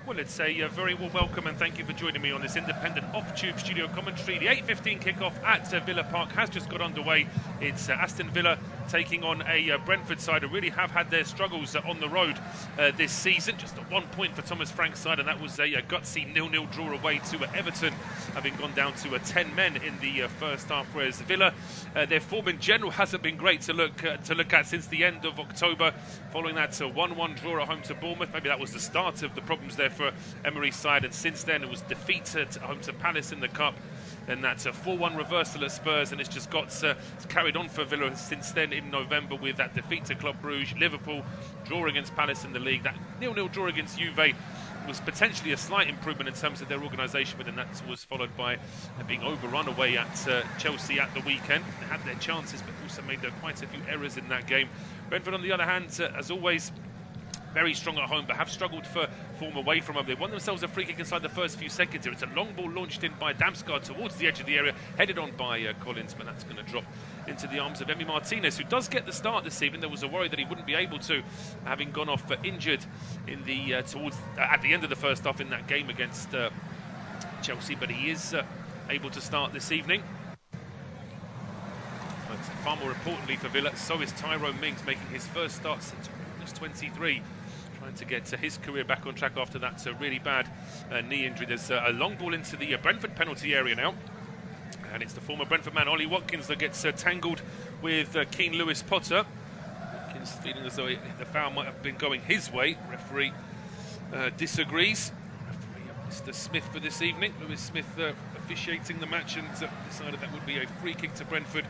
Well, it's a very warm welcome and thank you for joining me on this independent off-tube studio commentary. The 8:15 kickoff at Villa Park has just got underway. It's Aston Villa taking on a Brentford side who really have had their struggles on the road this season. Just a 1 point for Thomas Frank's side, and that was a gutsy 0-0 draw away to Everton, having gone down to 10 men in the first half. Whereas Villa, their form in general hasn't been great to look at since the end of October, following that 1-1 draw at home to Bournemouth. Maybe that was the start of the problems there for Emery's side, and since then it was defeat at home to Palace in the Cup. Then that's a 4-1 reversal at Spurs, and it's just got it's carried on for Villa since then in November with that defeat to Club Brugge, Liverpool, draw against Palace in the league. That 0-0 draw against Juve was potentially a slight improvement in terms of their organisation, but then that was followed by being overrun away at Chelsea at the weekend. They had their chances, but also made quite a few errors in that game. Brentford, on the other hand, as always, very strong at home, but have struggled for form away from home. They won themselves a free kick inside the first few seconds here. It's a long ball launched in by Damsgaard towards the edge of the area, headed on by Collins, but that's going to drop into the arms of Emi Martinez, who does get the start this evening. There was a worry that he wouldn't be able to, having gone off injured in the at the end of the first half in that game against Chelsea, but he is able to start this evening. But far more importantly for Villa, so is Tyrone Mings, making his first start since August 23. Trying to get his career back on track after that really bad knee injury. There's a long ball into the Brentford penalty area now, and it's the former Brentford man Ollie Watkins that gets tangled with Keane Lewis Potter. Watkins feeling as though the foul might have been going his way. Referee disagrees. Referee Mr. Smith for this evening. Lewis Smith officiating the match, and decided that would be a free kick to Brentford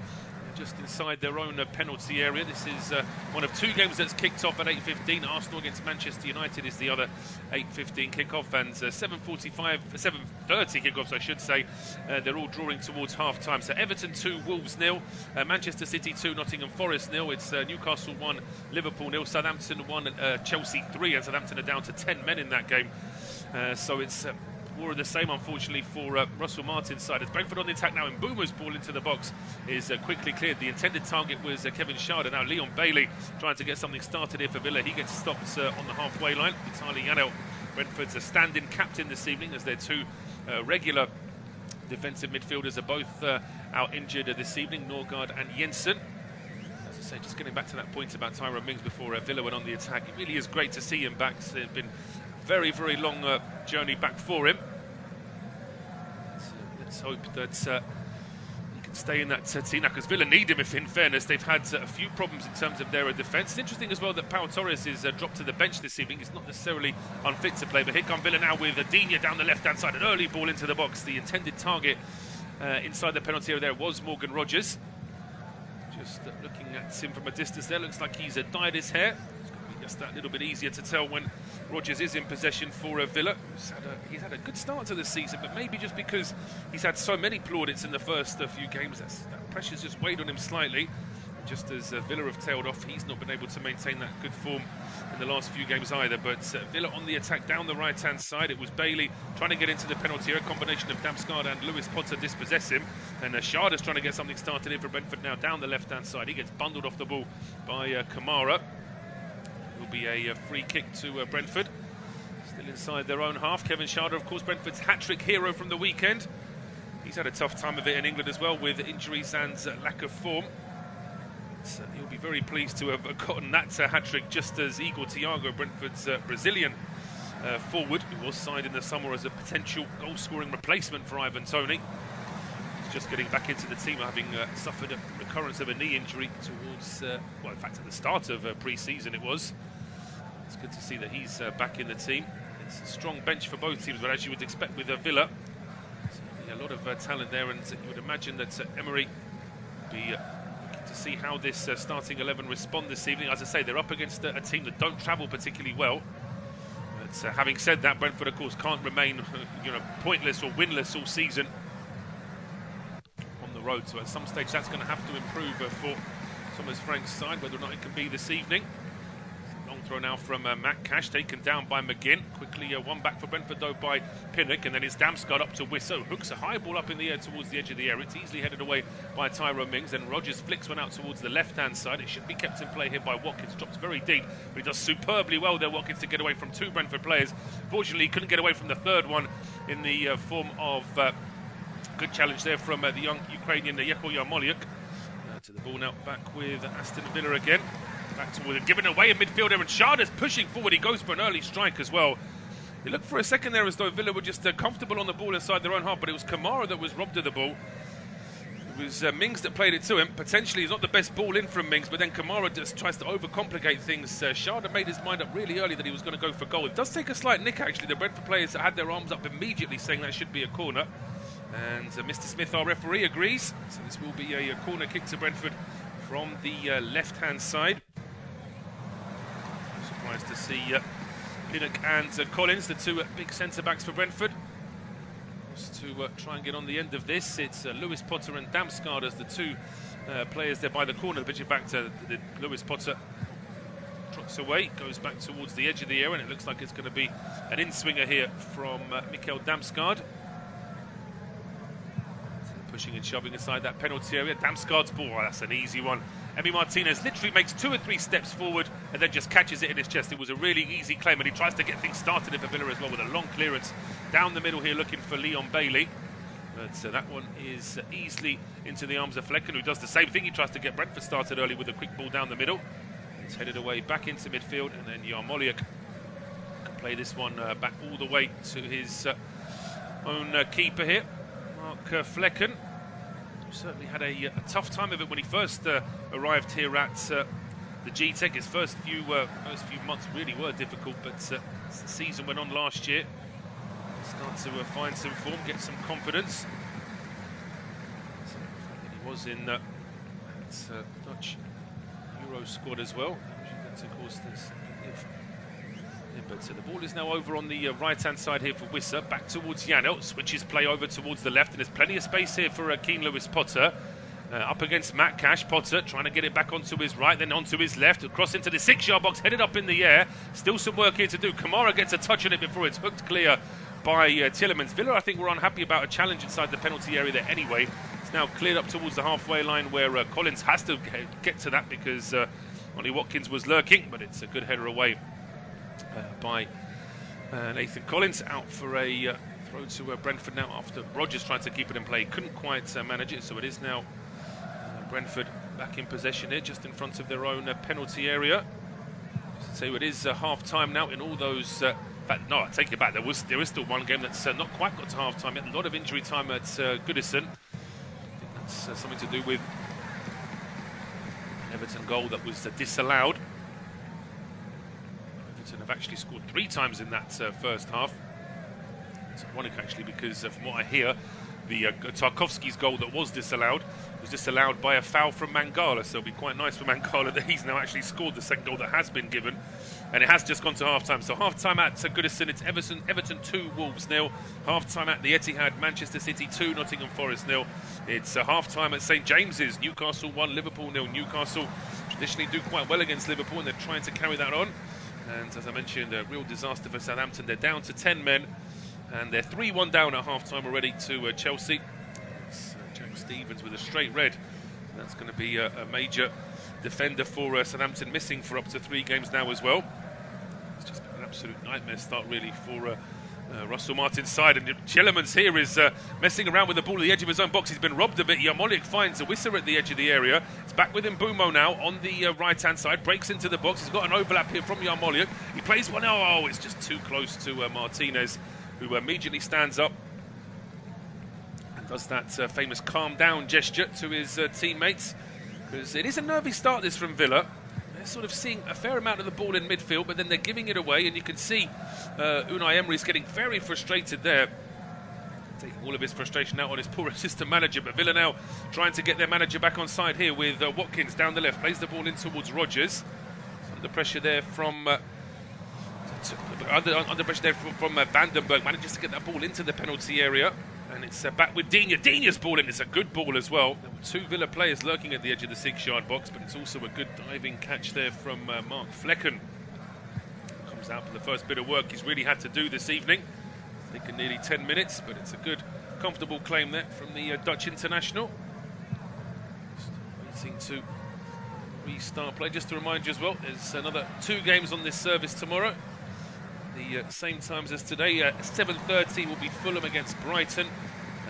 just inside their own penalty area. This is one of two games that's kicked off at 8:15. Arsenal against Manchester United is the other 8:15 kickoff, and 7:30 kickoffs, I should say. They're all drawing towards half-time. So Everton 2, Wolves 0, Manchester City 2, Nottingham Forest 0. It's Newcastle 1, Liverpool 0, Southampton 1, Chelsea 3, and Southampton are down to 10 men in that game. So it's more of the same, unfortunately, for Russell Martin's side. As Brentford on the attack now, and Boomer's ball into the box is quickly cleared. The intended target was Kevin Schade. Now Leon Bailey trying to get something started here for Villa. He gets stopped on the halfway line. Vitaly Janelt, Brentford's a stand-in captain this evening, as their two regular defensive midfielders are both out injured this evening, Norgard and Jensen. As I say, just getting back to that point about Tyrone Mings before Villa went on the attack. It really is great to see him back. It's been very, very long journey back for him. Let's hope that he can stay in that team now, because Villa need him. If, in fairness, they've had a few problems in terms of their defence. It's interesting as well that Pau Torres is dropped to the bench this evening. He's not necessarily unfit to play, but here come Villa now with Adina down the left-hand side. An early ball into the box. The intended target inside the penalty area there was Morgan Rogers. Just looking at him from a distance there, looks like he's dyed his hair. Just that little bit easier to tell when Rogers is in possession for Villa. He's had a good start to the season, but maybe just because he's had so many plaudits in the first few games, that pressure's just weighed on him slightly. Just as Villa have tailed off, he's not been able to maintain that good form in the last few games either. But Villa on the attack down the right-hand side. It was Bailey trying to get into the penalty area. A combination of Damsgaard and Lewis Potter dispossess him. And Schade trying to get something started in for Brentford now down the left-hand side. He gets bundled off the ball by Kamara. Will be a free kick to Brentford. Still inside their own half. Kevin Schade, of course, Brentford's hat-trick hero from the weekend. He's had a tough time of it in England as well, with injuries and lack of form. He'll be very pleased to have gotten that hat-trick, just as Igor Thiago, Brentford's Brazilian forward, who was signed in the summer as a potential goal-scoring replacement for Ivan Toney. He's just getting back into the team, having suffered a recurrence of a knee injury towards, well, in fact, at the start of pre-season it was. It's good to see that he's back in the team. It's a strong bench for both teams, but as you would expect with Villa, a lot of talent there, and you would imagine that Emery would be looking to see how this starting 11 respond this evening. As I say, they're up against a team that don't travel particularly well. But having said that, Brentford, of course, can't remain pointless or winless all season on the road. So at some stage, that's going to have to improve for Thomas Frank's side, whether or not it can be this evening. Long Throw now from Matt Cash, taken down by McGinn. Quickly one back for Brentford though by Pinnock, and then it's Damsgaard up to Wisso. Hooks a high ball up in the air towards the edge of the area. It's easily headed away by Tyrone Mings, and Rogers flicks one out towards the left-hand side. It should be kept in play here by Watkins. Drops very deep, but he does superbly well there, Watkins, to get away from 2 Brentford players. Fortunately, he couldn't get away from the third one in the form of good challenge there from the young Ukrainian Yeko Yarmolyuk. To the ball now, back with Aston Villa again. Back toward it, giving it away in midfield there, and Sharda's pushing forward. He goes for an early strike as well. It looked for a second there as though Villa were just comfortable on the ball inside their own half, but it was Kamara that was robbed of the ball. It was Mings that played it to him. Potentially, he's not the best ball in from Mings, but then Kamara just tries to overcomplicate things. Sharda made his mind up really early that he was going to go for goal. It does take a slight nick, actually. The Brentford players had their arms up immediately, saying that should be a corner. And Mr. Smith, our referee, agrees. So this will be a corner kick to Brentford from the left-hand side. Surprised to see Pinnock and Collins, the 2 big centre-backs for Brentford. Just to try and get on the end of this, it's Lewis Potter and Damsgaard as the 2 players there by the corner. The pitch back to Lewis Potter. Trots away, goes back towards the edge of the area, and it looks like it's going to be an in-swinger here from Mikkel Damsgaard. Pushing and shoving inside that penalty area. Damsgaard's ball, that's an easy one. Emi Martinez literally makes 2 or 3 steps forward and then just catches it in his chest. It was a really easy claim, and he tries to get things started in for Villa as well with a long clearance down the middle here, looking for Leon Bailey. But that one is easily into the arms of Flecken, who does the same thing. He tries to get Brentford started early with a quick ball down the middle. It's headed away back into midfield, and then Yarmolyuk can play this one back all the way to his own keeper here, Mark Flecken. Certainly had a tough time of it when he first arrived here at the G-Tech. His first few months really were difficult, but as the season went on last year, start to find some form, get some confidence. So he was in that Dutch Euro squad as well. That's of course this. But the ball is now over on the right-hand side here for Wissa, back towards Janelt, switches play over towards the left, and there's plenty of space here for Keane Lewis Potter. Up against Matt Cash. Potter trying to get it back onto his right, then onto his left, across into the 6-yard box, headed up in the air. Still some work here to do. Kamara gets a touch on it before it's hooked clear by Tielemans. Villa, I think, were unhappy about a challenge inside the penalty area there anyway. It's now cleared up towards the halfway line where Collins has to get to that because Ollie Watkins was lurking, but it's a good header away by Nathan Collins. Out for a throw to Brentford now after Rogers tried to keep it in play. Couldn't quite manage it, so it is now Brentford back in possession here, just in front of their own penalty area. So it is half-time now in all those... no, I take it back. There is still one game that's not quite got to half-time yet. A lot of injury time at Goodison. I think that's something to do with an Everton goal that was disallowed. Everton have actually scored 3 times in that first half. It's ironic, actually, because from what I hear, the Tarkovsky's goal that was disallowed by a foul from Mangala, so it'll be quite nice for Mangala that he's now actually scored the second goal that has been given, and it has just gone to half-time. So half-time at Goodison, it's Everton 2, Wolves 0. Half-time at the Etihad, Manchester City 2, Nottingham Forest 0. It's half-time at St James's, Newcastle 1, Liverpool 0. Newcastle traditionally do quite well against Liverpool, and they're trying to carry that on. And as I mentioned, a real disaster for Southampton. They're down to 10 men, and they're 3-1 down at half-time already to Chelsea. It's Jack Stevens with a straight red. That's going to be a major defender for Southampton, missing for up to 3 games now as well. It's just been an absolute nightmare start, really, for Russell Martin's side. And Tielemans here is messing around with the ball at the edge of his own box. He's been robbed of it. Yarmolyuk finds a Wissa at the edge of the area. It's back with Mbumo now on the right-hand side. Breaks into the box. He's got an overlap here from Yarmolyuk. He plays one. Oh, it's just too close to Martinez, who immediately stands up and does that famous calm down gesture to his teammates, because it is a nervy start this from Villa. They're sort of seeing a fair amount of the ball in midfield, but then they're giving it away, and you can see Unai Emery's getting very frustrated there, taking all of his frustration out on his poor assistant manager. But Villa now trying to get their manager back on side here with Watkins down the left, plays the ball in towards Rogers. It's under pressure there from under pressure there from Vandenberg, manages to get that ball into the penalty area, and it's back with Digne. Digne's ball in. It's a good ball as well. There were 2 Villa players lurking at the edge of the 6-yard box, but it's also a good diving catch there from Mark Flecken. Comes out for the first bit of work he's really had to do this evening. It's taken nearly 10 minutes, but it's a good, comfortable claim there from the Dutch international. Just waiting to restart play. Just to remind you as well, there's another 2 games on this service tomorrow. The same times as today. 7:30 will be Fulham against Brighton,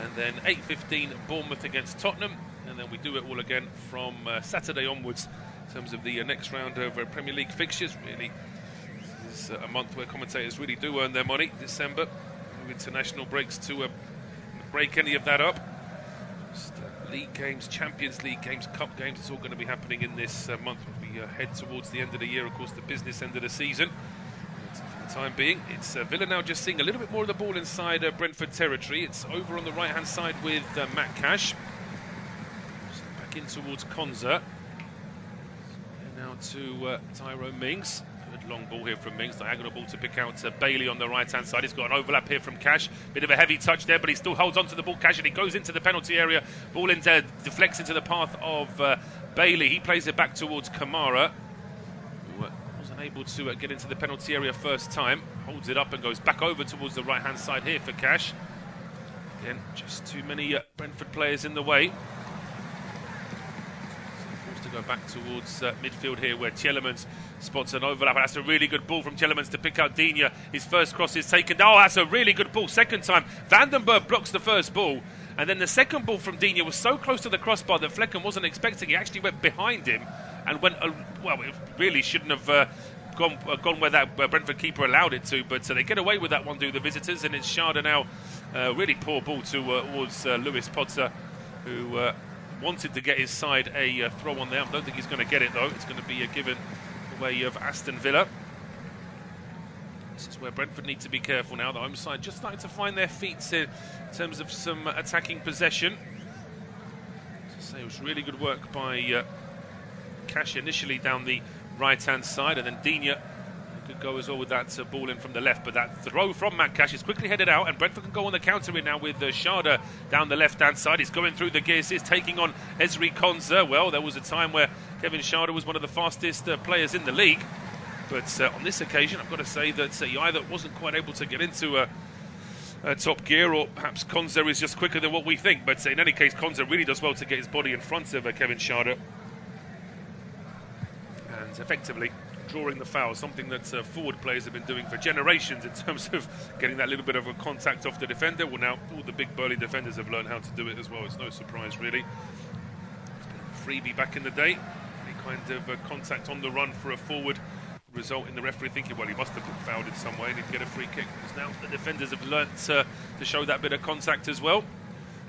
and then 8:15 Bournemouth against Tottenham, and then we do it all again from Saturday onwards in terms of the next round of Premier League fixtures. Really, this is a month where commentators really do earn their money. December, no international breaks to break any of that up. Just, league games, Champions League games, Cup games, it's all going to be happening in this month as we head towards the end of the year, of course, the business end of the season. But for the time being, it's Villa now just seeing a little bit more of the ball inside Brentford territory. It's over on the right-hand side with Matt Cash. Back in towards Konza. And now to Tyrone Mings. Good long ball here from Mings, diagonal ball to pick out Bailey on the right-hand side. He's got an overlap here from Cash. Bit of a heavy touch there, but he still holds on to the ball, Cash, and he goes into the penalty area. Ball deflects into the path of Bailey. He plays it back towards Kamara, who wasn't able to get into the penalty area first time. Holds it up and goes back over towards the right-hand side here for Cash. Again, just too many Brentford players in the way. To go back towards midfield here where Tielemans spots an overlap. That's a really good ball from Tielemans to pick out Digne. His first cross is taken. Oh, that's a really good ball. Second time, Vandenberg blocks the first ball. And then the second ball from Digne was so close to the crossbar that Flecken wasn't expecting. He actually went behind him and went, well, it really shouldn't have gone where that Brentford keeper allowed it to. But they get away with that one, do the visitors. And it's Schade now. Really poor ball towards Lewis Potter, who wanted to get his side a throw on there. I don't think he's going to get it, though. It's going to be given away of Aston Villa. This is where Brentford need to be careful now. The home side just starting to find their feet in terms of some attacking possession. So it was really good work by Cash initially down the right-hand side, and then Digne could go as well with that ball in from the left, but that throw from Matt Cash is quickly headed out, and Brentford can go on the counter in now with Schade down the left-hand side. He's going through the gears, he's taking on Ezri Konza. Well, there was a time where Kevin Schade was one of the fastest players in the league, but on this occasion, I've got to say that he either wasn't quite able to get into top gear, or perhaps Konza is just quicker than what we think. But in any case, Konza really does well to get his body in front of Kevin Schade, and effectively drawing the foul, something that forward players have been doing for generations in terms of getting that little bit of a contact off the defender. Well, now all the big burly defenders have learned how to do it as well. It's no surprise, really. It's been a freebie back in the day. Any kind of contact on the run for a forward result in the referee thinking, well, he must have been fouled in some way and he'd get a free kick. Because now the defenders have learnt to show that bit of contact as well.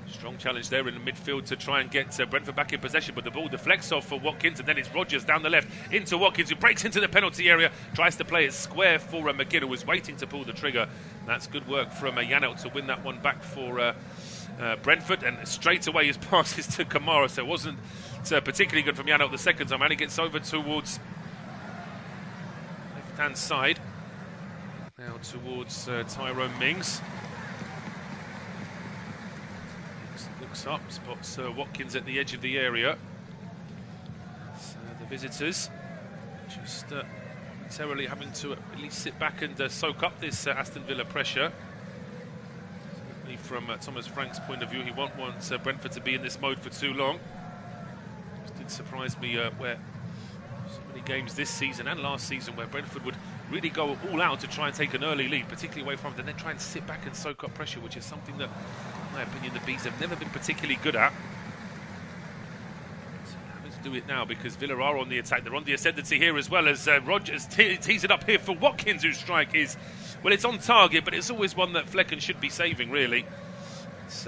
Strong challenge there in the midfield to try and get Brentford back in possession, but the ball deflects off for Watkins, and then it's Rodgers down the left into Watkins, who breaks into the penalty area, tries to play it square for McGinn, who was waiting to pull the trigger. That's good work from Janelt to win that one back for Brentford, and straight away his passes to Kamara, so it wasn't particularly good from Janelt the second time, and he gets over towards left-hand side, now towards Tyrone Mings. Looks up, spots Watkins at the edge of the area. So the visitors just momentarily having to at least sit back and soak up this Aston Villa pressure. Certainly from Thomas Frank's point of view, he won't want Brentford to be in this mode for too long. It did surprise me where so many games this season and last season where Brentford would really go all out to try and take an early lead, particularly away from it, and then try and sit back and soak up pressure, which is something that, in my opinion, the Bees have never been particularly good at. So having to do it now because Villa are on the attack. They're on the ascendancy here as well as Rodgers tees it up here for Watkins, whose strike is, well, it's on target, but it's always one that Flecken should be saving, really. It's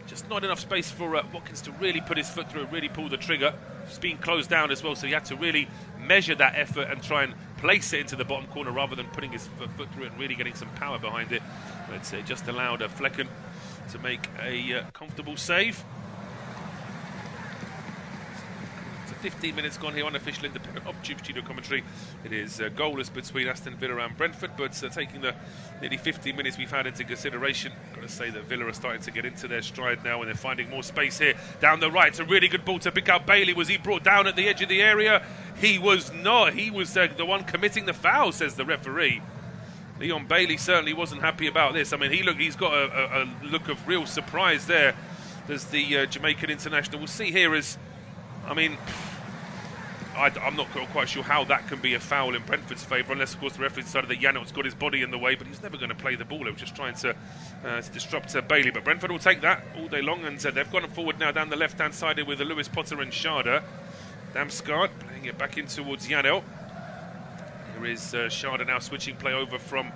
just not enough space for Watkins to really put his foot through and really pull the trigger. It's being closed down as well, so he had to really measure that effort and try and place it into the bottom corner rather than putting his foot through it and really getting some power behind it. But it just allowed Flecken to make a comfortable save. 15 minutes gone here, unofficial independent of Tube Studio commentary. It is goalless between Aston Villa and Brentford, but taking the nearly 15 minutes we've had into consideration, I've got to say that Villa are starting to get into their stride now, and they're finding more space here down the right. It's a really good ball to pick out Bailey. Was he brought down at the edge of the area? He was not. He was the one committing the foul, says the referee. Leon Bailey certainly wasn't happy about this. I mean, he's got a look of real surprise there. There's the Jamaican international. We'll see here as, I mean, I'm not quite sure how that can be a foul in Brentford's favour, unless, of course, the referee decided that Janelt's got his body in the way, but he's never going to play the ball. He was just trying to disrupt Bailey. But Brentford will take that all day long, and they've gone forward now down the left-hand side here with Lewis Potter and Sharda. Damsgaard playing it back in towards Janelt. Here is Sharda now switching play over from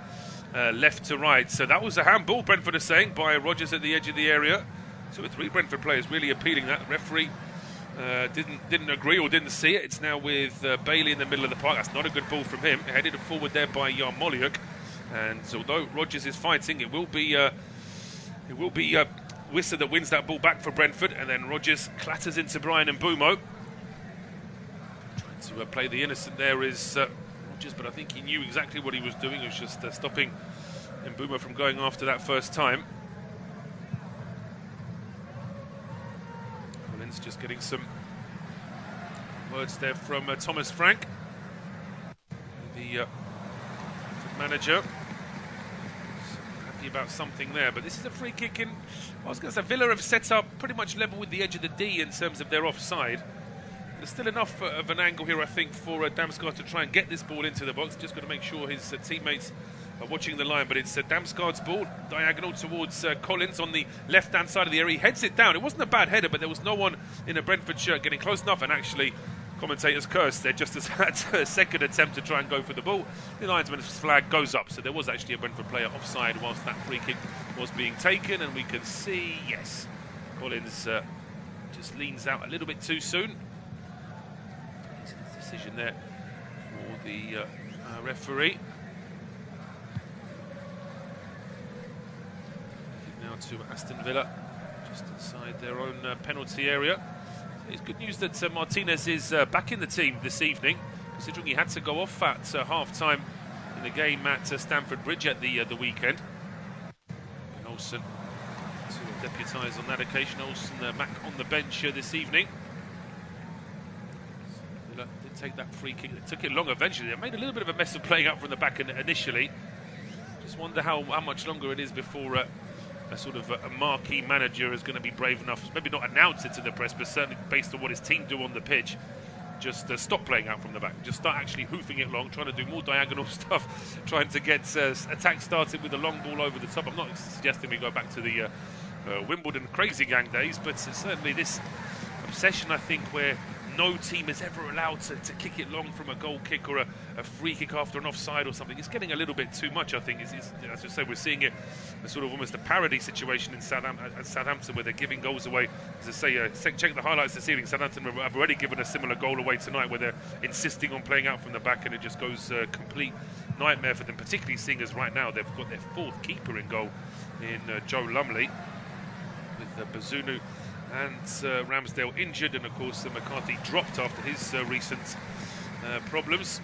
left to right. So that was a handball, Brentford are saying, by Rodgers at the edge of the area. So with 3 Brentford players really appealing that. The referee didn't agree or didn't see it. It's now with Bailey in the middle of the park. That's not a good ball from him. Headed forward there by Yarmoliuk. And although Rodgers is fighting, it will be Wissa that wins that ball back for Brentford, and then Rodgers clatters into Brian Mbeumo. Trying to play the innocent there is Rodgers, but I think he knew exactly what he was doing. He was just stopping Mbeumo from going after that first time. Collins just getting some words there from Thomas Frank, the manager. Happy about something there, but this is a free kick in. I was going to say Villa have set up pretty much level with the edge of the D in terms of their offside. There's still enough of an angle here, I think, for Damsgaard to try and get this ball into the box. Just got to make sure his teammates are watching the line, but it's Damsgaard's ball, diagonal towards Collins on the left-hand side of the area. He heads it down. It wasn't a bad header, but there was no one in a Brentford shirt getting close enough, and actually commentators cursed there just as had a second attempt to try and go for the ball. The linesman's flag goes up, so there was actually a Brentford player offside whilst that free kick was being taken, and we can see, yes, Collins just leans out a little bit too soon. Decision there for the referee. Now to Aston Villa, just inside their own penalty area. It's good news that Martinez is back in the team this evening, considering he had to go off at half-time in the game at Stamford Bridge at the weekend. And Olsen to deputise on that occasion. Olsen back on the bench this evening. Villa did take that free kick. It took it long eventually. They made a little bit of a mess of playing up from the back initially. Just wonder how much longer it is before a sort of a marquee manager is going to be brave enough, maybe not announce it to the press, but certainly based on what his team do on the pitch, just stop playing out from the back, just start actually hoofing it long, trying to do more diagonal stuff, trying to get attack started with a long ball over the top. I'm not suggesting we go back to the Wimbledon crazy gang days, but certainly this obsession, I think, where no team is ever allowed to kick it long from a goal kick or a free kick after an offside or something. It's getting a little bit too much, I think. As I say, we're seeing it as sort of almost a parody situation in Southampton, where they're giving goals away. As I say, check the highlights this evening. Southampton have already given a similar goal away tonight, where they're insisting on playing out from the back, and it just goes complete nightmare for them, particularly seeing as right now they've got their 4th keeper in goal in Joe Lumley, with Bazunu and Ramsdale injured, and of course McCarthy dropped after his recent problems,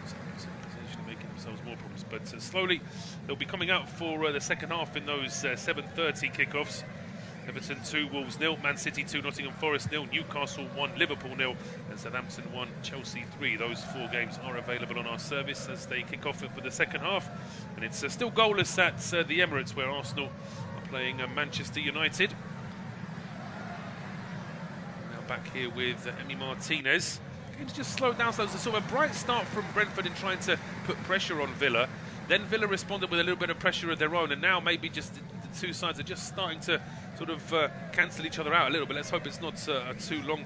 potentially making themselves more problems. But slowly they'll be coming out for the second half in those 7:30 kickoffs. Everton 2, Wolves 0, Man City 2, Nottingham Forest 0, Newcastle 1, Liverpool 0, and Southampton 1, Chelsea 3. Those 4 games are available on our service as they kick off for the second half, and it's still goalless at the Emirates, where Arsenal are playing Manchester United. Back here with Emi Martinez. Game's just slowed down, so there's a sort of a bright start from Brentford in trying to put pressure on Villa. Then Villa responded with a little bit of pressure of their own, and now maybe just the two sides are just starting to sort of cancel each other out a little bit. Let's hope it's not too long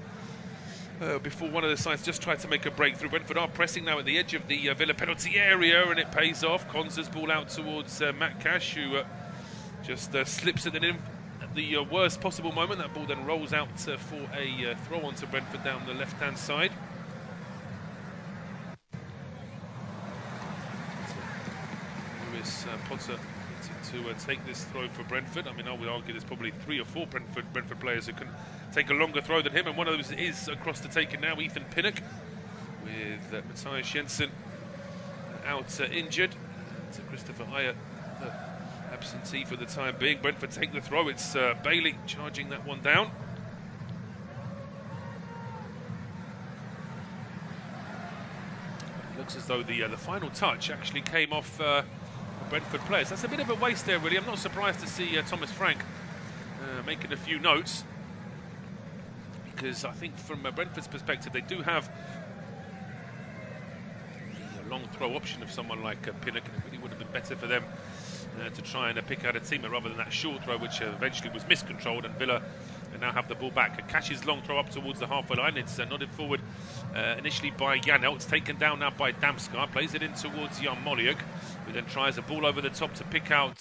before one of the sides just tried to make a breakthrough. Brentford are pressing now at the edge of the Villa penalty area, and it pays off. Konsa's ball out towards Matt Cash, who just slips it in the worst possible moment. That ball then rolls out for a throw onto Brentford down the left-hand side. Lewis Potter to take this throw for Brentford. I mean, I would argue there's probably 3 or 4 Brentford players who can take a longer throw than him, and one of those is across the taken now, Ethan Pinnock, with Matthias Jensen out injured. To Christopher Ayer, absentee for the time being. Brentford take the throw. It's Bailey charging that one down. It looks as though the final touch actually came off Brentford players. That's a bit of a waste there, really. I'm not surprised to see Thomas Frank making a few notes, because I think from Brentford's perspective, they do have a long throw option of someone like Pinnock, and it really would have been better for them to try and pick out a teammate rather than that short throw, which eventually was miscontrolled, and Villa now have the ball back. Cash's long throw up towards the halfway line. It's nodded forward initially by Janelt. It's taken down now by Damskar. Plays it in towards Yarmoliuk, who then tries a ball over the top to pick out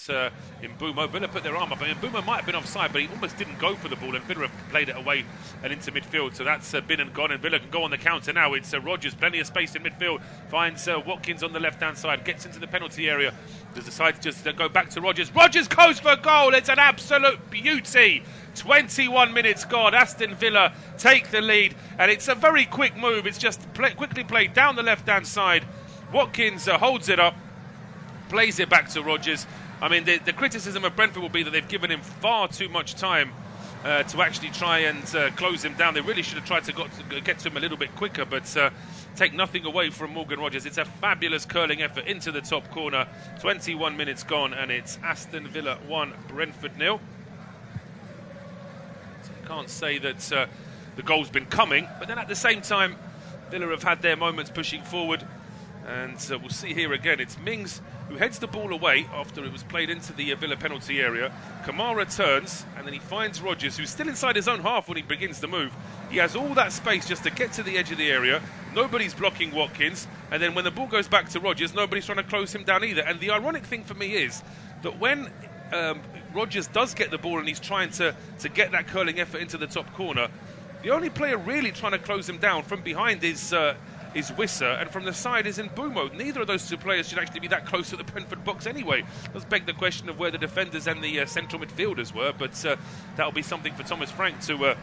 Mbeumo. Villa put their arm up. I mean, Mbeumo might have been offside, but he almost didn't go for the ball, and Villa have played it away and into midfield. So that's been and gone, and Villa can go on the counter now. It's Rodgers, plenty of space in midfield. Finds Watkins on the left-hand side. Gets into the penalty area. Decides just to go back to Rodgers. Rodgers goes for goal. It's an absolute beauty. 21 minutes gone. Aston Villa take the lead, and it's a very quick move. It's just quickly played down the left-hand side. Watkins holds it up, plays it back to Rodgers. I mean, the criticism of Brentford will be that they've given him far too much time to actually try and close him down. They really should have tried to get to him a little bit quicker, but take nothing away from Morgan Rodgers. It's a fabulous curling effort into the top corner. 21 minutes gone, and it's Aston Villa 1, Brentford 0. Can't say that the goal's been coming, but then at the same time, Villa have had their moments pushing forward, and we'll see here again. It's Mings who heads the ball away after it was played into the Villa penalty area. Kamara turns, and then he finds Rodgers, who's still inside his own half when he begins the move. He has all that space just to get to the edge of the area. Nobody's blocking Watkins, and then when the ball goes back to Rodgers, nobody's trying to close him down either. And the ironic thing for me is that when Rodgers does get the ball and he's trying to get that curling effort into the top corner, the only player really trying to close him down from behind is Wissa, and from the side is Mbeumo. Neither of those two players should actually be that close to the Brentford box anyway. It does beg the question of where the defenders and the central midfielders were, but that'll be something for Thomas Frank to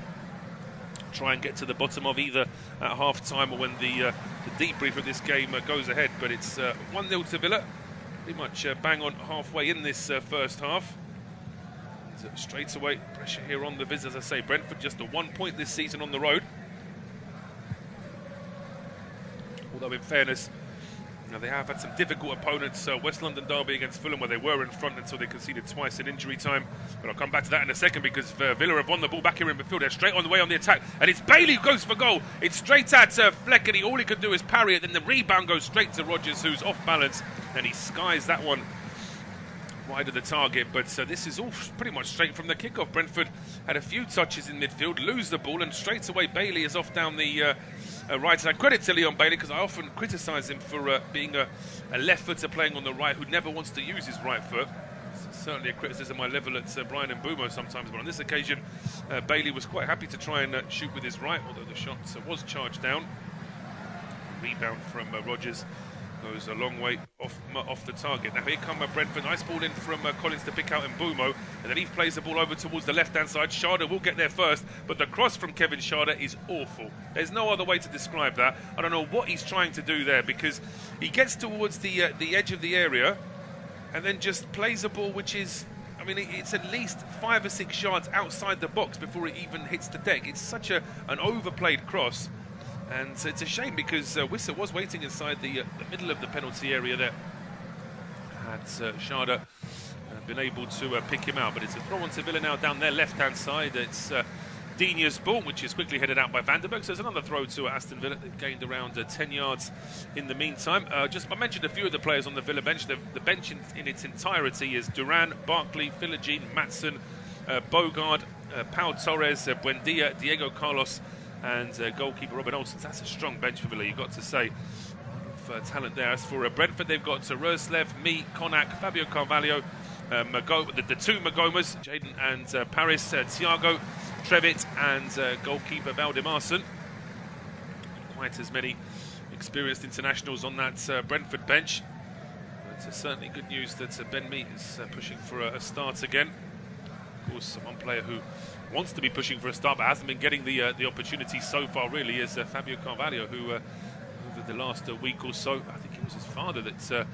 try and get to the bottom of, either at half-time or when the debrief of this game goes ahead. But it's 1-0 to Villa. Pretty much bang on halfway in this first half. And, straight away, pressure here on the visitors. As I say, Brentford just a 1 point this season on the road. Although in fairness, they have had some difficult opponents. West London derby against Fulham, where they were in front until they conceded twice in injury time. But I'll come back to that in a second, because Villa have won the ball back here in midfield. They're straight on the way on the attack, and it's Bailey who goes for goal. It's straight at Fleck, and all he can do is parry it. Then the rebound goes straight to Rodgers, who's off balance, and he skies that one wide of the target. But this is all pretty much straight from the kickoff. Brentford had a few touches in midfield, lose the ball, and straight away Bailey is off down the right side. Credit to Leon Bailey, because I often criticise him for being a left footer playing on the right who never wants to use his right foot. It's certainly a criticism I level at Brian Mbeumo sometimes, but on this occasion Bailey was quite happy to try and shoot with his right, although the shot was charged down. Rebound from Rodgers goes a long way off the target. Now here come Brentford. Nice ball in from Collins to pick out Mbeumo, and then he plays the ball over towards the left-hand side. Schade will get there first, but the cross from Kevin Schade is awful. There's no other way to describe that. I don't know what he's trying to do there, because he gets towards the edge of the area and then just plays a ball which is, I mean, it's at least 5 or 6 yards outside the box before it even hits the deck. It's such an overplayed cross. And it's a shame, because Wissa was waiting inside the middle of the penalty area there. Had Schade been able to pick him out. But it's a throw on to Villa now down their left-hand side. It's Dinia's ball, which is quickly headed out by Vandenberg. So there's another throw to Aston Villa. They've gained around 10 yards in the meantime. I mentioned a few of the players on the Villa bench. The bench in its entirety is Duran, Barkley, Philogene, Maatsen, Bogard, Paul Torres, Buendia, Diego Carlos, and goalkeeper Robin Olsen. That's a strong bench for Villa, you've got to say. A lot of talent there. As for Brentford, they've got Roslev, Konak, Fabio Carvalho, the two Magomas, Jaden and Paris, Thiago, Trevitt, and goalkeeper Valdimarsson. Quite as many experienced internationals on that Brentford bench. But certainly good news that Ben Mee is pushing for a start again. Of course, one player who wants to be pushing for a start but hasn't been getting the opportunity so far really is Fabio Carvalho, who over the last week or so, I think it was his father that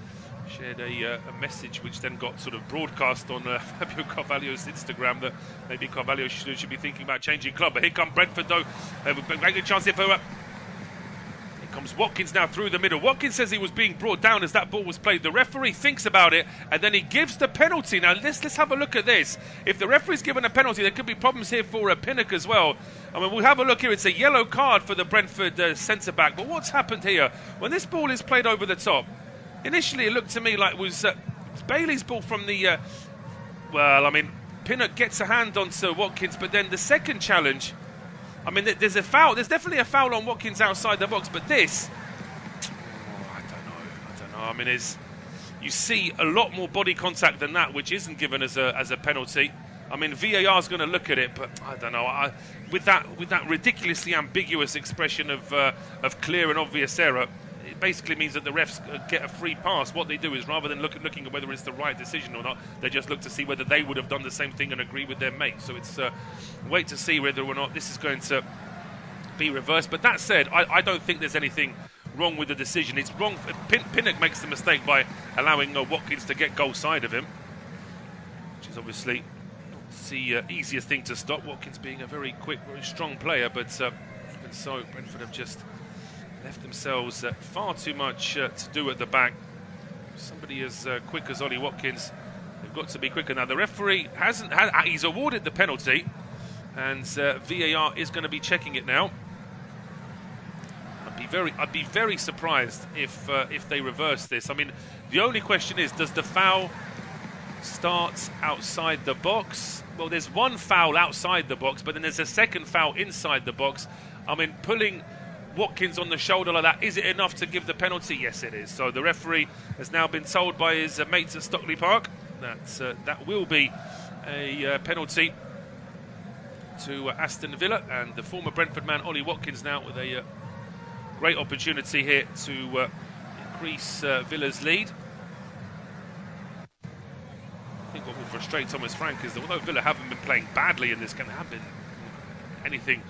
shared a message which then got sort of broadcast on Fabio Carvalho's Instagram, that maybe Carvalho should be thinking about changing club. But here come Brentford though. They have a great chance here for here comes Watkins now through the middle. Watkins says he was being brought down as that ball was played. The referee thinks about it, and then he gives the penalty. Now, let's have a look at this. If the referee's given a penalty, there could be problems here for Pinnock as well. I mean, we'll have a look here. It's a yellow card for the Brentford centre-back. But what's happened here? When this ball is played over the top, initially it looked to me like it was Bailey's ball from the... well, I mean, Pinnock gets a hand on Sir Watkins, but then the second challenge... I mean, there's a foul. There's definitely a foul on Watkins outside the box, but this... I don't know. I mean, you see a lot more body contact than that, which isn't given as a penalty. I mean, VAR's going to look at it, but I don't know. With that ridiculously ambiguous expression of clear and obvious error, it basically means that the refs get a free pass. What they do is, rather than looking at whether it's the right decision or not, they just look to see whether they would have done the same thing and agree with their mate. So it's wait to see whether or not this is going to be reversed. But that said, I don't think there's anything wrong with the decision. It's wrong. Pinnock makes the mistake by allowing Watkins to get goal side of him, which is obviously not the easiest thing to stop. Watkins being a very quick, very strong player, but even so, Brentford have just left themselves far too much to do at the back. Somebody as quick as Ollie Watkins, they've got to be quicker. Now the referee he's awarded the penalty, and VAR is going to be checking it now. I'd be very surprised if they reverse this. I mean, the only question is, does the foul start outside the box? Well, there's one foul outside the box, but then there's a second foul inside the box. I mean, pulling Watkins on the shoulder like that, is it enough to give the penalty? Yes, it is. So the referee has now been told by his mates at Stockley Park that will be a penalty to Aston Villa, and the former Brentford man Ollie Watkins now with a great opportunity here to increase Villa's lead. I think what will frustrate Thomas Frank is that although Villa haven't been playing badly in this game, they haven't been anything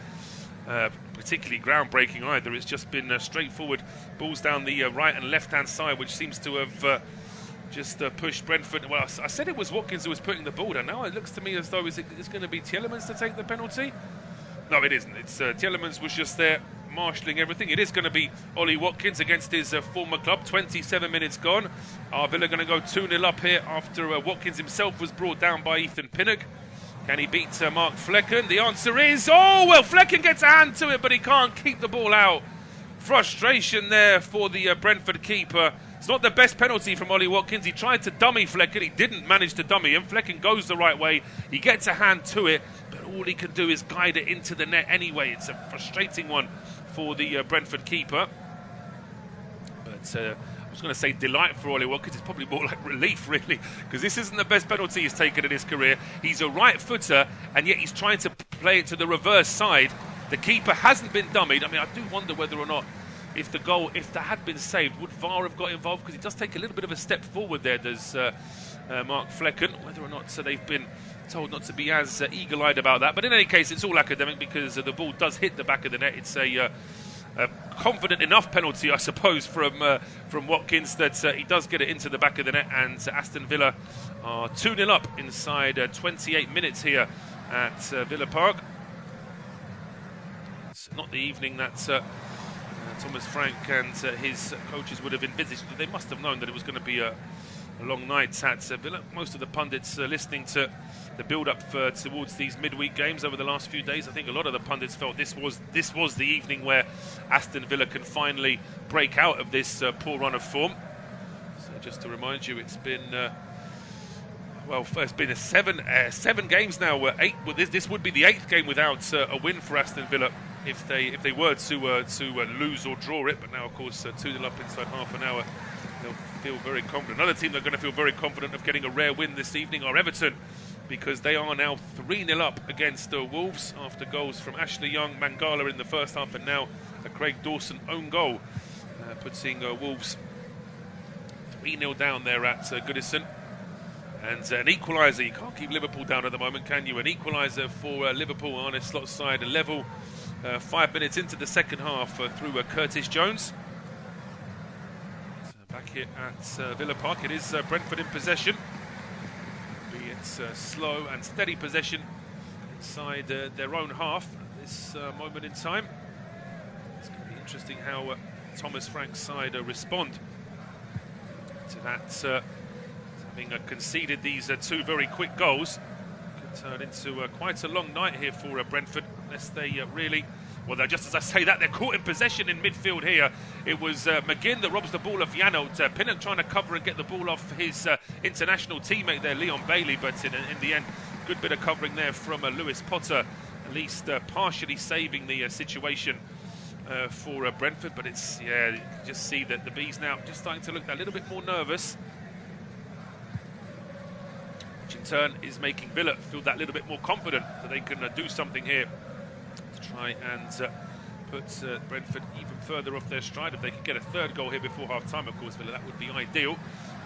particularly groundbreaking either. It's just been straightforward balls down the right and left-hand side, which seems to have just pushed Brentford. Well, I said it was Watkins who was putting the ball down. Now it looks to me as though it's going to be Tielemans to take the penalty. No, it isn't. It's Tielemans was just there marshalling everything. It is going to be Ollie Watkins against his former club. 27 minutes gone. Villa going to go 2-0 up here after Watkins himself was brought down by Ethan Pinnock. Can he beat Mark Flecken? The answer is, oh, well, Flecken gets a hand to it, but he can't keep the ball out. Frustration there for the Brentford keeper. It's not the best penalty from Ollie Watkins. He tried to dummy Flecken. He didn't manage to dummy him. Flecken goes the right way. He gets a hand to it, but all he can do is guide it into the net anyway. It's a frustrating one for the Brentford keeper. But I was going to say delight for Ollie Watkins. It's probably more like relief, really, because this isn't the best penalty he's taken in his career. He's a right footer, and yet he's trying to play it to the reverse side. The keeper hasn't been dummied. I mean, I do wonder whether or not, if that had been saved, would VAR have got involved? Because he does take a little bit of a step forward there, does Mark Flecken. Whether or not they've been told not to be as eagle-eyed about that. But in any case, it's all academic because the ball does hit the back of the net. It's a confident enough penalty, I suppose, from Watkins that he does get it into the back of the net, and Aston Villa are 2-0 up inside 28 minutes here at Villa Park. It's not the evening that Thomas Frank and his coaches would have envisaged. They must have known that it was going to be a long night at Villa. Most of the pundits listening to the build-up towards these midweek games over the last few days, I think a lot of the pundits felt this was the evening where Aston Villa can finally break out of this poor run of form. So just to remind you, it's been it's been seven games now. Eight. Well, this would be the 8th game without a win for Aston Villa if they were to lose or draw it. But now, of course, 2-0 up inside half an hour. They'll feel very confident. Another team that are going to feel very confident of getting a rare win this evening are Everton, because they are now 3-0 up against Wolves after goals from Ashley Young, Mangala in the first half, and now a Craig Dawson own goal, putting Wolves 3-0 down there at Goodison. And an equaliser. You can't keep Liverpool down at the moment, can you? An equaliser for Liverpool on a slot side, a level 5 minutes into the second half through Curtis Jones. Back here at Villa Park, it is Brentford in possession. It's slow and steady possession inside their own half at this moment in time. It's going to be interesting how Thomas Frank's side respond to that, having conceded these two very quick goals. Could turn into quite a long night here for Brentford, unless they really... Well, just as I say that, they're caught in possession in midfield here. It was McGinn that robs the ball off Janelt. Pinnock trying to cover and get the ball off his international teammate there, Leon Bailey, but in the end, good bit of covering there from Lewis Potter, at least partially saving the situation for Brentford. But it's, yeah, you can just see that the Bees now just starting to look a little bit more nervous, which in turn is making Villa feel that little bit more confident that they can do something here to try and put Brentford even further off their stride. If they could get a third goal here before half-time, of course, Villa, that would be ideal,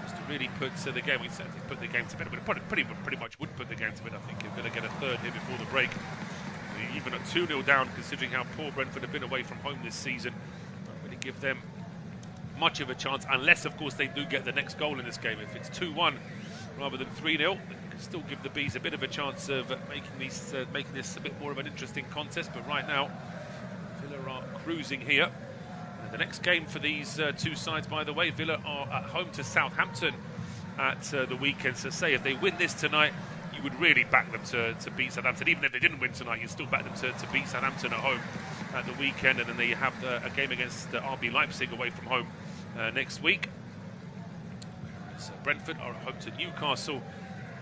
just to really put the game... We certainly put the game to bed, but pretty much would put the game to bed, I think, if Villa get a third here before the break. Even at 2-0 down, considering how poor Brentford have been away from home this season, don't really give them much of a chance, unless, of course, they do get the next goal in this game. If it's 2-1 rather than 3-0, they can still give the Bees a bit of a chance of making this a bit more of an interesting contest. But right now, Villa are cruising here. And the next game for these two sides, by the way, Villa are at home to Southampton at the weekend. So say if they win this tonight, you would really back them to beat Southampton. Even if they didn't win tonight, you'd still back them to beat Southampton at home at the weekend. And then they have a game against RB Leipzig away from home next week. Whereas Brentford are at home to Newcastle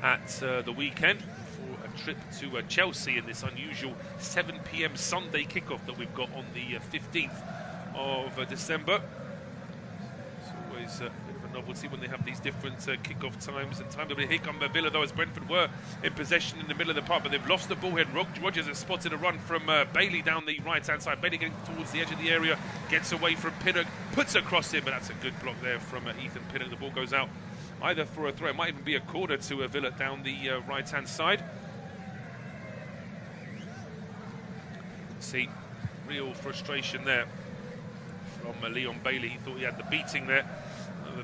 at the weekend for a trip to Chelsea in this unusual 7 p.m. Sunday kickoff that we've got on the 15th of December. It's always a bit of a novelty when they have these different kickoff times and time. Here come Villa, though, as Brentford were in possession in the middle of the park, but they've lost the ball here. Rodgers has spotted a run from Bailey down the right-hand side. Bailey getting towards the edge of the area, gets away from Pinnock, puts across him, but that's a good block there from Ethan Pinnock. The ball goes out either for a throw, it might even be a corner to Villa down the right-hand side. See, real frustration there from Leon Bailey. He thought he had the beating there.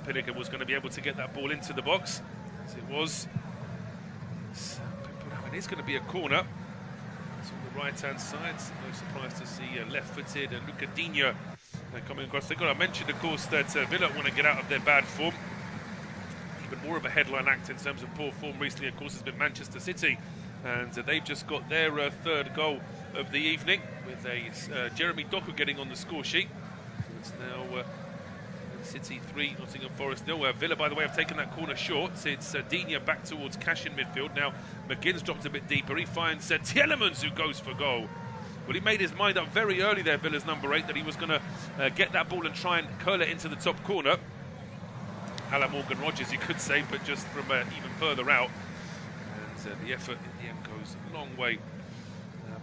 Pinnock was going to be able to get that ball into the box, as it was. It is going to be a corner. It's on the right-hand side. No surprise to see left-footed and Luca Digne coming across. They've got to mention, of course, that Villa want to get out of their bad form. Even more of a headline act in terms of poor form recently, of course, has been Manchester City, and they've just got their third goal of the evening with a Jeremy Doku getting on the score sheet. So it's now City 3, Nottingham Forest 0. Villa, by the way, have taken that corner short. It's Digne back towards Cash in midfield. Now McGinn's dropped a bit deeper. He finds Tielemans, who goes for goal. Well, he made his mind up very early there, Villa's number 8, that he was going to get that ball and try and curl it into the top corner. A la Morgan Rodgers, you could say, but just from even further out. And the effort in the end goes a long way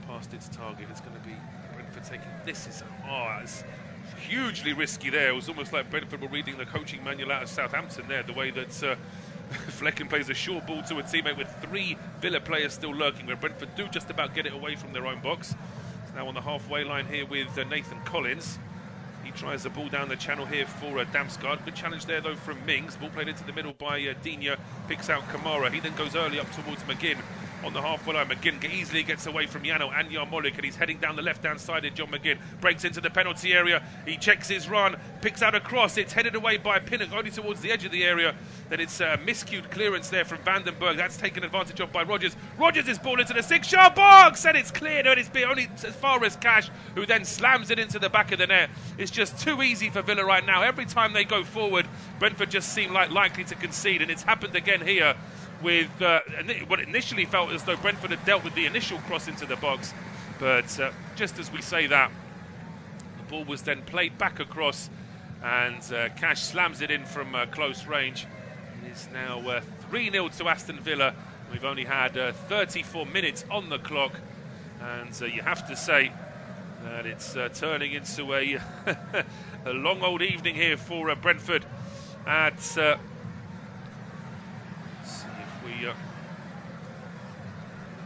past its target. It's going to be Brentford taking... This is... it's hugely risky there. It was almost like Brentford were reading the coaching manual out of Southampton there, the way that Flecken plays a short ball to a teammate with 3 Villa players still lurking, where Brentford do just about get it away from their own box. It's now on the halfway line here with Nathan Collins. He tries the ball down the channel here for Damsgaard. Good challenge there, though, from Mings. Ball played into the middle by Digne. Picks out Kamara. He then goes early up towards McGinn on the halfway line. McGinn easily gets away from Yano and Yarmolik, and he's heading down the left-hand side. John McGinn breaks into the penalty area. He checks his run, picks out a cross. It's headed away by Pinnock, only towards the edge of the area. Then it's a miscued clearance there from Vandenberg. That's taken advantage of by Rodgers. Rodgers is ball into the 6-yard box, and it's cleared, and it's been only as far as Cash, who then slams it into the back of the net. It's just too easy for Villa right now. Every time they go forward, Brentford just seem like likely to concede, and it's happened again here with what initially felt as though Brentford had dealt with the initial cross into the box. But just as we say that, the ball was then played back across, and Cash slams it in from close range. It is now 3-0 to Aston Villa. We've only had 34 minutes on the clock, and you have to say that it's turning into a, a long old evening here for Brentford at... look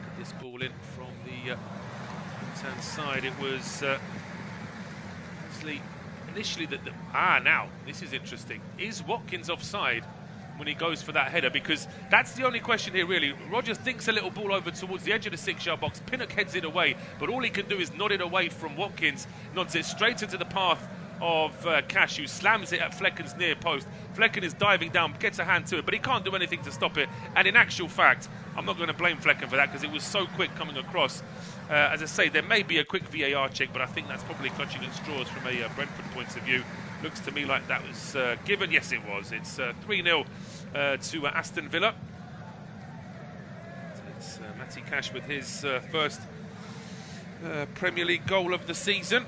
at this ball in from the left-hand side. It was initially now this is interesting. Is Watkins offside when he goes for that header? Because that's the only question here, really. Rodgers thinks a little ball over towards the edge of the 6-yard box. Pinnock heads it away, but all he can do is nod it away from Watkins, nods it straight into the path of Cash, who slams it at Flecken's near post. Flecken is diving down, gets a hand to it, but he can't do anything to stop it. And in actual fact, I'm not going to blame Flecken for that because it was so quick coming across. As I say, there may be a quick VAR check, but I think that's probably clutching at straws from a Brentford point of view. Looks to me like that was given. Yes, it was. It's 3-0 to Aston Villa. It's Matty Cash with his first Premier League goal of the season.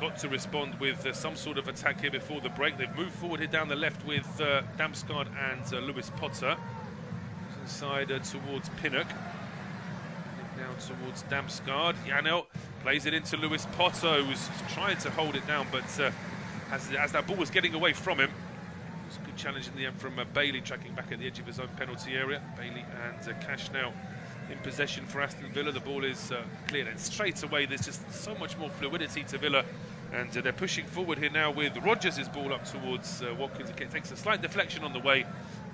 Got to respond with some sort of attack here before the break. They've moved forward here down the left with Damsgaard and Lewis Potter. Inside towards Pinnock. Now towards Damsgaard. Janel plays it into Lewis Potter, who's trying to hold it down, but as that ball was getting away from him, it was a good challenge in the end from Bailey, tracking back at the edge of his own penalty area. Bailey and Cash now in possession for Aston Villa. The ball is cleared, and straight away there's just so much more fluidity to Villa, and they're pushing forward here now with Rodgers' ball up towards Watkins. It takes a slight deflection on the way,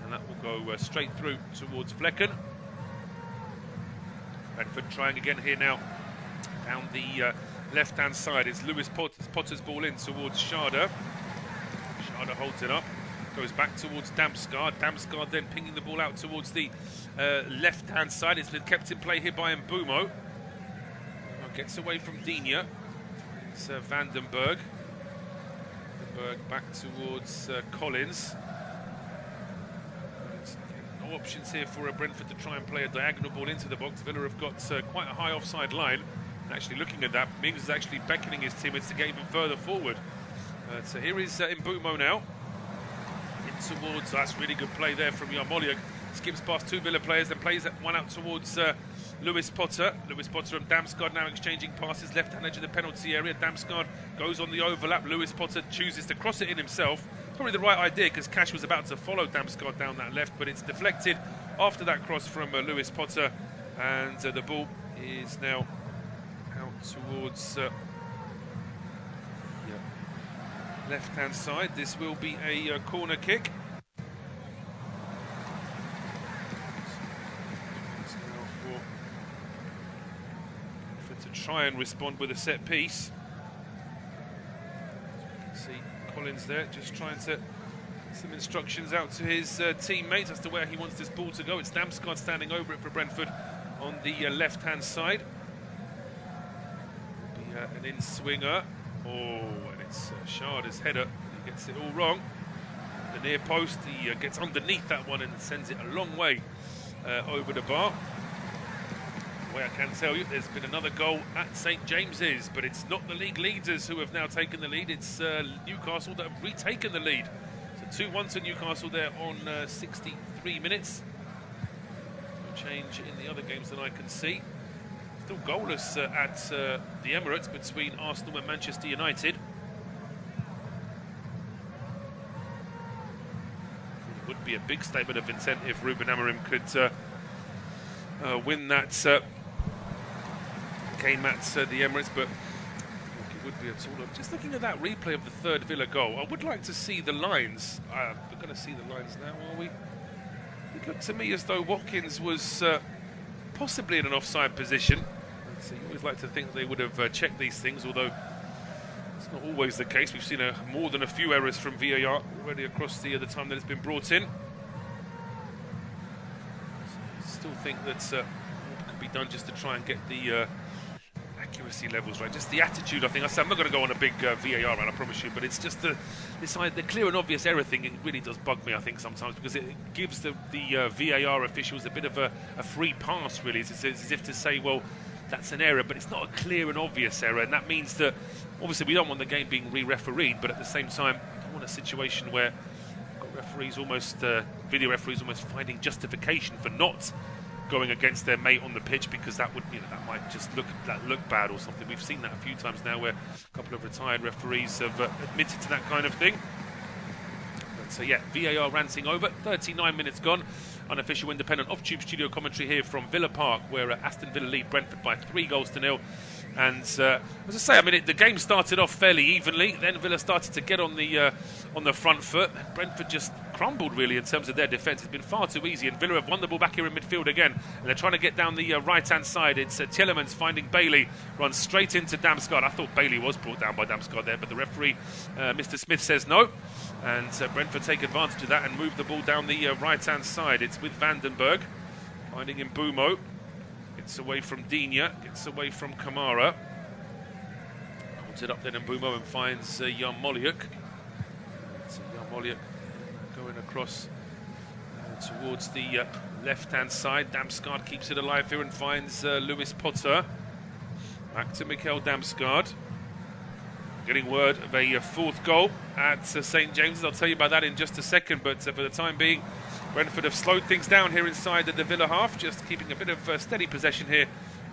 and that will go straight through towards Flecken. Brentford trying again here now down the left-hand side. It's Lewis Potter's ball in towards Schade. Schade holds it up, goes back towards Damsgaard. Damsgaard then pinging the ball out towards the left-hand side. It's been kept in play here by Mbeumo. Gets away from Digne. It's Vandenberg. Vandenberg back towards Collins. No options here for Brentford to try and play a diagonal ball into the box. Villa have got quite a high offside line. And actually looking at that, Mings is actually beckoning his teammates to get even further forward. So here is Mbeumo now. In towards, that's really good play there from Yarmoliuk. Skips past two Villa players, then plays that one out towards Lewis Potter. Lewis Potter and Damsgaard now exchanging passes, left-hand edge of the penalty area. Damsgaard goes on the overlap. Lewis Potter chooses to cross it in himself. Probably the right idea because Cash was about to follow Damsgaard down that left, but it's deflected after that cross from Lewis Potter, and the ball is now out towards left-hand side. This will be a corner kick. To try and respond with a set piece. You can see Collins there just trying to get some instructions out to his teammates as to where he wants this ball to go. It's Damsgaard standing over it for Brentford on the left-hand side. It'll be an in-swinger. Oh, and it's Schade's header. He gets it all wrong. The near post, he gets underneath that one and sends it a long way over the bar. I can tell you there's been another goal at St James's, but it's not the league leaders who have now taken the lead. It's Newcastle that have retaken the lead. So 2-1 to Newcastle there on 63 minutes. No change in the other games that I can see. Still goalless at the Emirates between Arsenal and Manchester United. It would be a big statement of intent if Ruben Amorim could win that game at the Emirates, but it would be at all. Just looking at that replay of the third Villa goal, I would like to see the lines. We're going to see the lines now, are we? It looked to me as though Watkins was possibly in an offside position. So you always like to think they would have checked these things, although it's not always the case. We've seen more than a few errors from VAR already across the time that it's been brought in. So I still think that more could be done just to try and get the accuracy levels right, just the attitude. I think I'm not going to go on a big VAR run, I promise you, but it's just the clear and obvious error thing. It really does bug me, I think, sometimes, because it gives the VAR officials a bit of a free pass, really. It's as if to say, well, that's an error, but it's not a clear and obvious error, and that means that obviously we don't want the game being re-refereed, but at the same time I don't want a situation where you've got referees almost video referees almost finding justification for not going against their mate on the pitch, because that would, that might just look bad or something. We've seen that a few times now, where a couple of retired referees have admitted to that kind of thing. So yeah, VAR ranting over. 39 minutes gone. unofficial independent off-tube studio commentary here from Villa Park, where Aston Villa lead Brentford by 3-0. And as I say, I mean, the game started off fairly evenly. Then Villa started to get on the front foot. Brentford just crumbled really in terms of their defence. It's been far too easy, and Villa have won the ball back here in midfield again. And they're trying to get down the right-hand side. It's Tielemans finding Bailey, runs straight into Damsgaard. I thought Bailey was brought down by Damsgaard there, but the referee, Mr. Smith, says no. And Brentford take advantage of that and move the ball down the right-hand side. It's with Vandenberg, finding Mbeumo. Gets away from Digne, gets away from Kamara. Holds it up then Mbeumo and finds Yarmolenko. So Yarmolenko going across towards the left-hand side. Damsgaard keeps it alive here and finds Lewis Potter. Back to Mikkel Damsgaard. Getting word of a fourth goal at St James's. I'll tell you about that in just a second, but for the time being, Brentford have slowed things down here inside the Villa half, just keeping a bit of steady possession here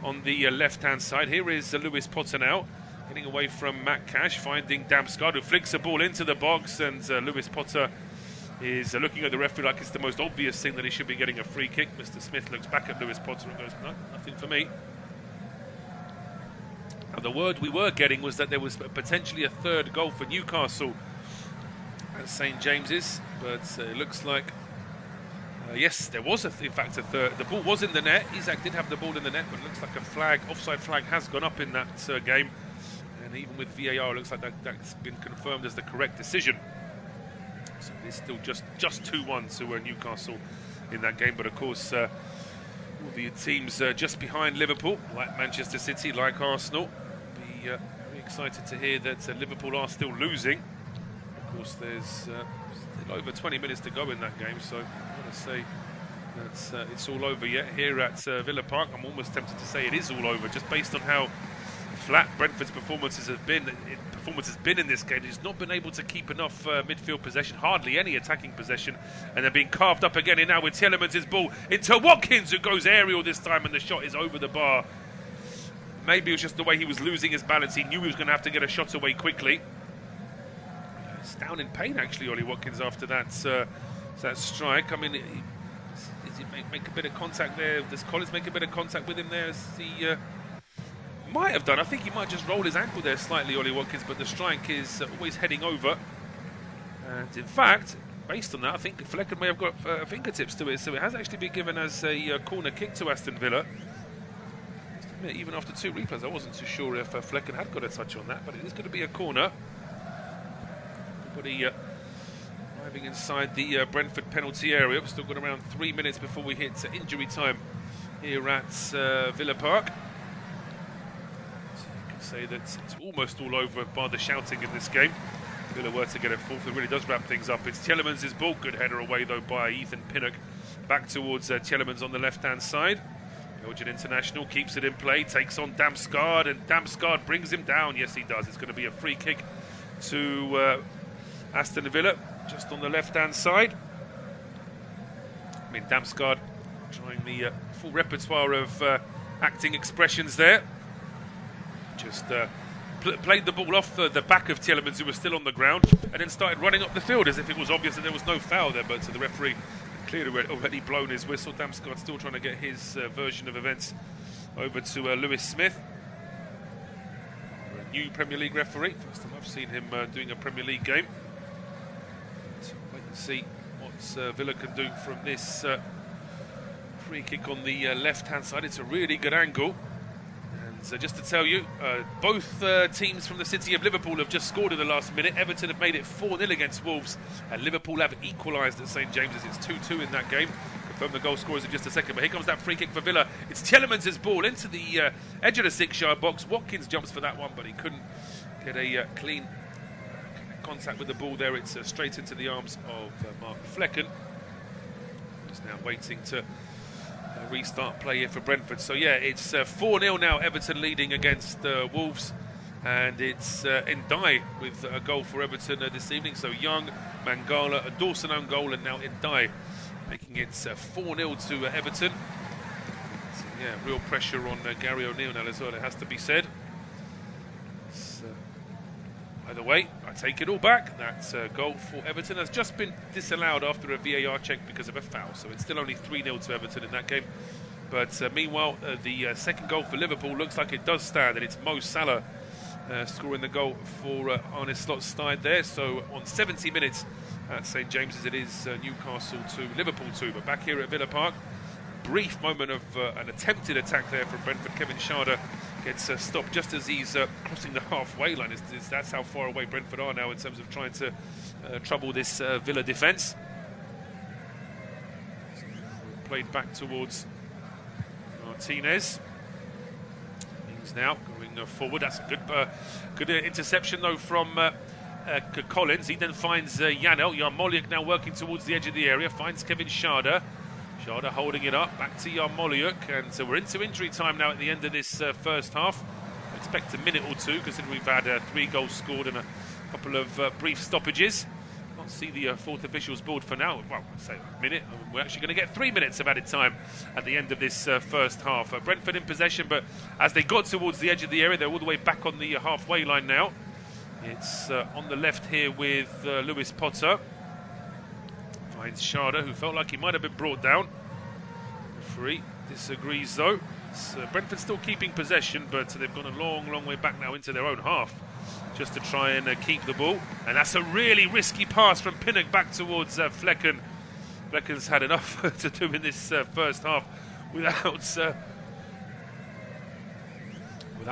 on the left-hand side. Here is Lewis Potter now, getting away from Matt Cash, finding Damsgaard, who flicks a ball into the box, and Lewis Potter is looking at the referee like it's the most obvious thing that he should be getting a free kick. Mr. Smith looks back at Lewis Potter and goes, no, nothing for me. Now, the word we were getting was that there was potentially a third goal for Newcastle at St James's, but it looks like yes, there was in fact a third. The ball was in the net. Isak did have the ball in the net, but it looks like a offside flag has gone up in that game, and even with VAR it looks like that's been confirmed as the correct decision. So it's still just 2-1 to Newcastle in that game, but of course all the teams just behind Liverpool, like Manchester City, like Arsenal, be very excited to hear that Liverpool are still losing. Of course, there's still over 20 minutes to go in that game, so I'm going to say that it's all over yet here at Villa Park. I'm almost tempted to say it is all over, just based on how flat Brentford's performances have been. In this game. He's not been able to keep enough midfield possession, hardly any attacking possession, and they're being carved up again. And now with Tielemans' ball into Watkins, who goes aerial this time, and the shot is over the bar. Maybe it was just the way he was losing his balance. He knew he was going to have to get a shot away quickly. He's down in pain, actually, Ollie Watkins, after that strike. I mean, does he make a bit of contact there? Does Collins make a bit of contact with him there? As he might have done. I think he might just roll his ankle there slightly, Ollie Watkins, but the strike is always heading over. And in fact, based on that, I think Flecken may have got fingertips to it, so it has actually been given as a corner kick to Aston Villa. Even after 2 replays, I wasn't too sure if Flecken had got a touch on that, but it is going to be a corner. Everybody arriving inside the Brentford penalty area. We've still got around 3 minutes before we hit injury time here at Villa Park. So you can say that it's almost all over by the shouting in this game. Villa were to get a fourth, it really does wrap things up. It's Tielemans' ball, good header away though by Ethan Pinnock. Back towards Tielemans on the left-hand side. Belgian international keeps it in play, takes on Damsgaard, and Damsgaard brings him down. Yes, he does. It's going to be a free kick to Aston Villa, just on the left-hand side. I mean, Damsgaard trying the full repertoire of acting expressions there. Just played the ball off the back of Tielemans, who was still on the ground, and then started running up the field as if it was obvious that there was no foul there, but the referee clearly already blown his whistle. Damsgaard still trying to get his version of events over to Lewis Smith, a new Premier League referee. First time I've seen him doing a Premier League game. So wait and see what Villa can do from this free kick on the left-hand side. It's a really good angle. So just to tell you, both teams from the city of Liverpool have just scored in the last minute. Everton have made it 4-0 against Wolves, and Liverpool have equalised at St James's. It's 2-2 in that game. Confirm the goal scorers in just a second. But here comes that free kick for Villa. It's Tielemans' ball into the edge of the 6-yard box. Watkins jumps for that one, but he couldn't get a clean contact with the ball there. It's straight into the arms of Mark Flecken. He's now waiting to restart play here for Brentford. So yeah, it's 4-0 now, Everton leading against Wolves, and it's Ndiaye with a goal for Everton this evening. So Young, Mangala, a Dawson own goal, and now Ndiaye making it 4-0 to Everton. So yeah, real pressure on Gary O'Neill now as well, it has to be said. By the way, I take it all back. That goal for Everton has just been disallowed after a VAR check because of a foul. So it's still only 3-0 to Everton in that game. But meanwhile, the second goal for Liverpool looks like it does stand, and it's Mo Salah scoring the goal for Arne Slot's side there. So on 70 minutes at St James's, it is Newcastle 2, Liverpool 2. But back here at Villa Park, brief moment of an attempted attack there from Brentford. Kevin Schade gets stopped just as he's crossing the halfway line. That's how far away Brentford are now in terms of trying to trouble this Villa defence. Played back towards Martinez. He's now going forward. That's a good interception though from Collins. He then finds Janel. Yarmoliuk now working towards the edge of the area. Finds Kevin Schade. Schade holding it up. Back to Yarmoliuk. And so we're into injury time now at the end of this first half. I expect a minute or two, considering we've had 3 goals scored and a couple of brief stoppages. Can't see the fourth official's board for now. Well, I'd say a minute. We're actually going to get 3 minutes of added time at the end of this first half. Brentford in possession, but as they got towards the edge of the area, they're all the way back on the halfway line now. It's on the left here with Lewis Potter. Finds Schade, who felt like he might have been brought down. Referee disagrees though. Brentford still keeping possession, but they've gone a long way back now into their own half just to try and keep the ball. And that's a really risky pass from Pinnock back towards Flecken. Flecken's had enough to do in this first half without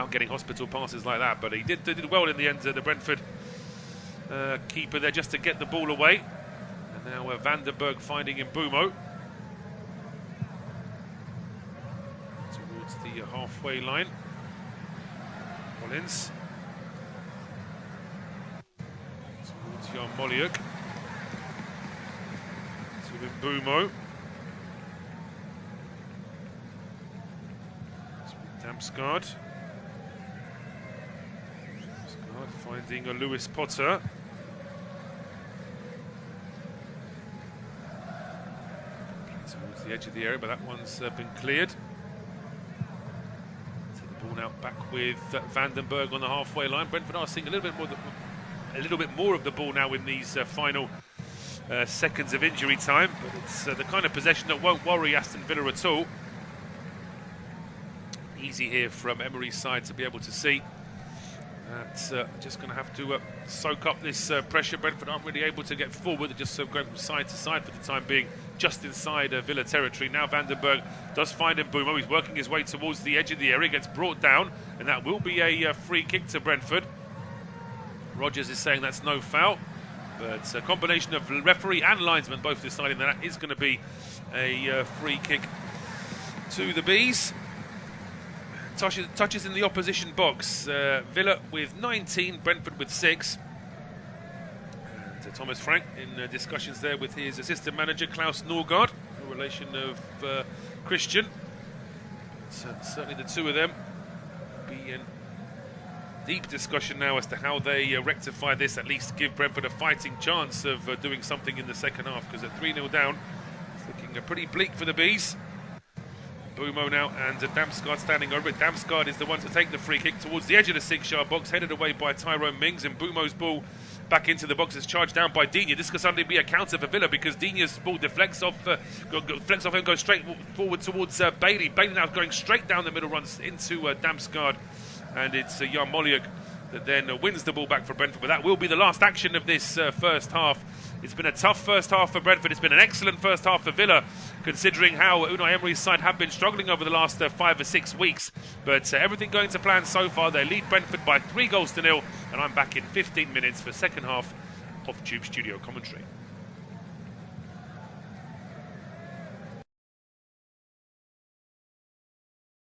getting hospital passes like that. But he did well in the end, the Brentford keeper there, just to get the ball away. And now Vandenberg finding Mbeumo towards the halfway line. Collins towards Yarmoliuk to Mbeumo. Damsgaard finding Lewis Potter. Towards the edge of the area, but that one's been cleared. So the ball now back with Vandenberg on the halfway line. Brentford are seeing a little bit more of the ball now in these final seconds of injury time, but it's the kind of possession that won't worry Aston Villa at all. Easy here from Emery's side to be able to see. That's just going to have to soak up this pressure. Brentford aren't really able to get forward. They're just going from side to side for the time being, just inside Villa territory. Now Vandenberg does find Mbeumo. He's working his way towards the edge of the area, gets brought down, and that will be a free kick to Brentford. Rodgers is saying that's no foul, but a combination of referee and linesman both deciding that is going to be a free kick to the Bees. Touches in the opposition box. Villa with 19, Brentford with 6. And Thomas Frank in discussions there with his assistant manager Klaus Norgard, a relation of Christian. Certainly the two of them be in deep discussion now as to how they rectify this, at least give Brentford a fighting chance of doing something in the second half, because at 3-0 down, it's looking pretty bleak for the Bees. Mbeumo now, and Damsgaard standing over it. Damsgaard is the one to take the free kick towards the edge of the 6-yard box, headed away by Tyrone Mings, and Mbeumo's ball back into the box is charged down by Digne. This could suddenly be a counter for Villa, because Digne's ball deflects off and goes straight forward towards Bailey. Bailey now going straight down the middle, runs into Damsgaard, and it's Yarmoliuk that then wins the ball back for Brentford. But that will be the last action of this first half. It's been a tough first half for Brentford. It's been an excellent first half for Villa, considering how Unai Emery's side have been struggling over the last 5 or 6 weeks. But everything going to plan so far. They lead Brentford by 3-0, and I'm back in 15 minutes for second half of Tube Studio commentary.